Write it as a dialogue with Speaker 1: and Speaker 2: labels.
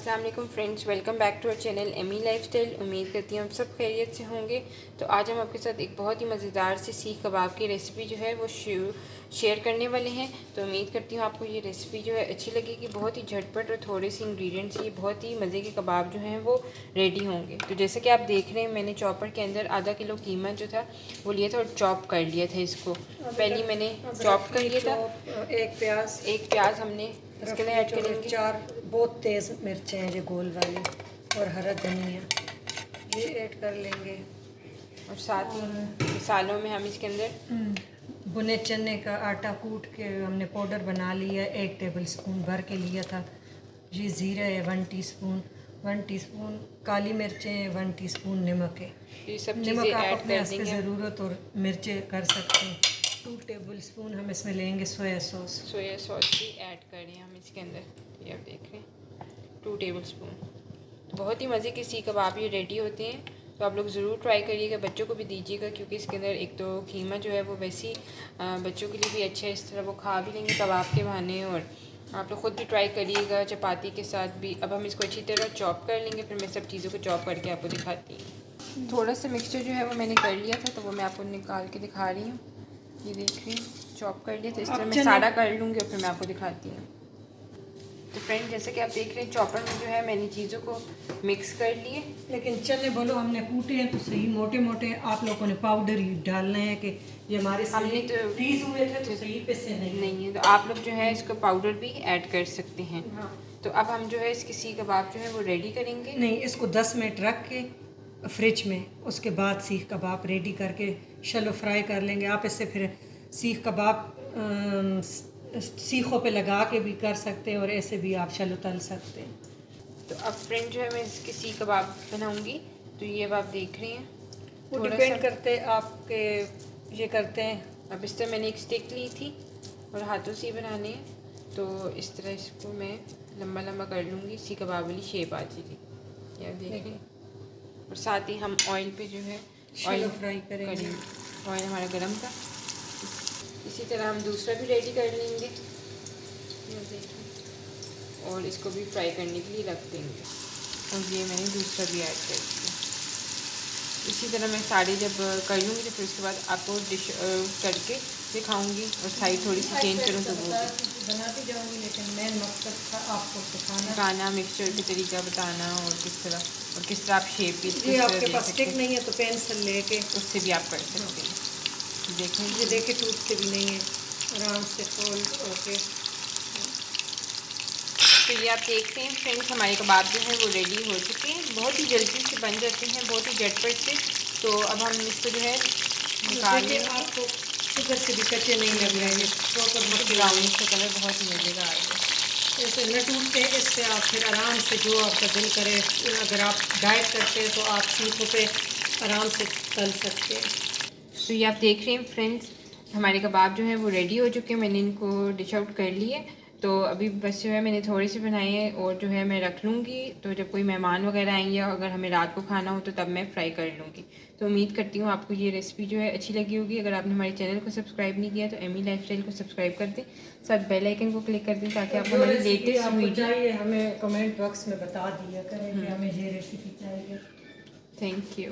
Speaker 1: अस्सलाम वालेकुम friends, welcome back to our channel Amy lifestyle. उम्मीद करती हूँ हम सब खैरियत से होंगे। तो आज हम आपके साथ एक बहुत ही मज़ेदार सी सीख कबाब की रेसिपी जो है वो शेयर करने वाले हैं। तो उम्मीद करती हूँ आपको ये रेसिपी जो है अच्छी लगेगी। बहुत ही झटपट और थोड़े से इंग्रेडिएंट्स ये बहुत ही मज़े के कबाब जो हैं वो रेडी होंगे। तो जैसे कि आप देख रहे हैं, मैंने चॉपर के अंदर आधा किलो कीमा जो था वो लिया था और चॉप कर लिया था। इसको पहले मैंने चॉप कर लिया था। एक प्याज हमने इसके लिए ऐड करेंगे।
Speaker 2: 4 बहुत तेज़ मिर्चें हैं जो गोल वाली, और हरा धनिया ये ऐड कर लेंगे।
Speaker 1: और साथ ही मसालों में हम इसके अंदर
Speaker 2: भुने चने का आटा कूट के हमने पाउडर बना लिया, 1 टेबल स्पून भर के लिया था। ये ज़ीरा है 1 टीस्पून, 1 टीस्पून काली मिर्चें, 1 टीस्पून नमक है।
Speaker 1: ये सब
Speaker 2: नमक
Speaker 1: चीज़ें
Speaker 2: आप
Speaker 1: ऐड
Speaker 2: अपने
Speaker 1: कर
Speaker 2: हस्ब
Speaker 1: देंगे।
Speaker 2: ज़रूरत और मिर्चें कर सकते हैं। 2 टेबल स्पून हम इसमें लेंगे सोया सॉस
Speaker 1: भी ऐड कर रहे हैं हम इसके अंदर। ये आप देख रहे हैं 2 टेबल स्पून। तो बहुत ही मज़े के सीख कबाब ये रेडी होते हैं। तो आप लोग ज़रूर ट्राई करिएगा, बच्चों को भी दीजिएगा, क्योंकि इसके अंदर एक तो कीमा जो है वो वैसी बच्चों के लिए भी अच्छा है। इस तरह वो खा भी लेंगे कबाब के बहाने, और आप लोग ख़ुद भी ट्राई करिएगा चपाती के साथ भी। अब हम इसको अच्छी तरह चॉप कर लेंगे, फिर मैं सब चीज़ों को चॉप करके आपको दिखाती हूँ। थोड़ा सा मिक्सचर जो है वो मैंने कर लिया था, तो वो मैं आपको निकाल के दिखा रही हूँ। ये देख रही हूँ, चॉप कर लिया। तो इस तरह मैं सारा कर लूँगी और फिर मैं आपको दिखाती हूँ। तो फ्रेंड, जैसे कि आप देख रहे हैं, चॉपर में जो है मैंने चीज़ों को मिक्स कर लिए।
Speaker 2: लेकिन चने बोलो हमने कूटे हैं तो सही मोटे मोटे, आप लोगों ने पाउडर ही डालना है कि ये हमारे
Speaker 1: हमने तो
Speaker 2: फ्रीज हुए थे तो सही पे से नहीं
Speaker 1: है। तो आप लोग जो है इसको पाउडर भी ऐड कर सकते हैं।
Speaker 2: हाँ।
Speaker 1: तो अब हम जो है इसके सीख कबाब जो है वो रेडी करेंगे।
Speaker 2: नहीं, इसको 10 मिनट रख के फ्रिज में, उसके बाद सीख कबाब रेडी करके शैलो फ्राई कर लेंगे। आप इससे फिर सीख कबाब सीखों पे लगा के भी कर सकते हैं, और ऐसे भी आप शैलो तल सकते हैं।
Speaker 1: तो अब फ्रेंड जो है मैं इसके सीख कबाब बनाऊंगी। तो ये अब आप देख रहे हैं,
Speaker 2: वो डिपेंड करते आपके ये करते हैं।
Speaker 1: अब इस तरह मैंने एक स्टिक ली थी और हाथों से ही बनाने हैं। तो इस तरह इसको मैं लंबा लंबा कर लूँगी, सीख कबाब वाली शेप आ जाएगी। ये आप देख रहे हैं। और साथ ही हम ऑयल पे जो है ऑयल
Speaker 2: फ्राई करेंगे।
Speaker 1: ऑयल हमारा गर्म था। इसी तरह हम दूसरा भी रेडी कर लेंगे, और इसको भी फ्राई करने के लिए रख देंगे। और ये मैंने दूसरा भी ऐड कर दिया। इसी तरह मैं साड़ी जब कर लूँगी तो फिर उसके बाद आपको डिश करके दिखाऊंगी, और साइड थोड़ी सी चेंज करूँ तो वो
Speaker 2: बनाती जाऊँगी। लेकिन मेन मकसद था आपको
Speaker 1: सिखाना, मिक्सचर की तरीका बताना, और किस तरह आप शेप भी
Speaker 2: जी आपके पास स्टिक नहीं है तो पेंसिल लेके
Speaker 1: उससे भी आप कर सकते हैं। देखें,
Speaker 2: ये देखे टूटते भी नहीं है, आराम से फोल्ड होके।
Speaker 1: तो ये आप देखते हैं फ्रेंड्स, हमारे कबाब जो हैं वो रेडी हो चुके हैं। बहुत ही जल्दी से बन जाते हैं, बहुत ही झटपट से। तो अब हम इसको जो है निकाल लेंगे।
Speaker 2: आपको शुगर से भी कच्चे नहीं लग रहे हैं, प्रॉपर
Speaker 1: ब्राउन का कलर बहुत ही मज़ेदार आ गया।
Speaker 2: ऐसे न टूटते, इससे आप फिर आराम से जो आपका दिल करे, अगर आप डाइट करते हैं तो आप सीखों पे आराम से तल सकते हैं।
Speaker 1: तो ये आप देख रहे हैं फ्रेंड्स, हमारे कबाब जो हैं वो रेडी हो चुके हैं। मैंने इनको डिश आउट कर लिए। तो अभी बस जो है मैंने थोड़े से बनाए हैं, और जो है मैं रख लूँगी। तो जब कोई मेहमान वगैरह आएंगे, अगर हमें रात को खाना हो तो तब मैं फ्राई कर लूँगी। तो उम्मीद करती हूँ आपको ये रेसिपी जो है अच्छी लगी होगी। अगर आपने हमारे चैनल को सब्सक्राइब नहीं किया तो एमी लाइफस्टाइल को सब्सक्राइब कर दें, साथ बेल आइकन को क्लिक कर दें, ताकि आपको हमारी लेटेस्ट वीडियो
Speaker 2: चाहिए हमें कमेंट बॉक्स में बता दिया करें कि हमें ये रेसिपी चाहिए।
Speaker 1: Thank you.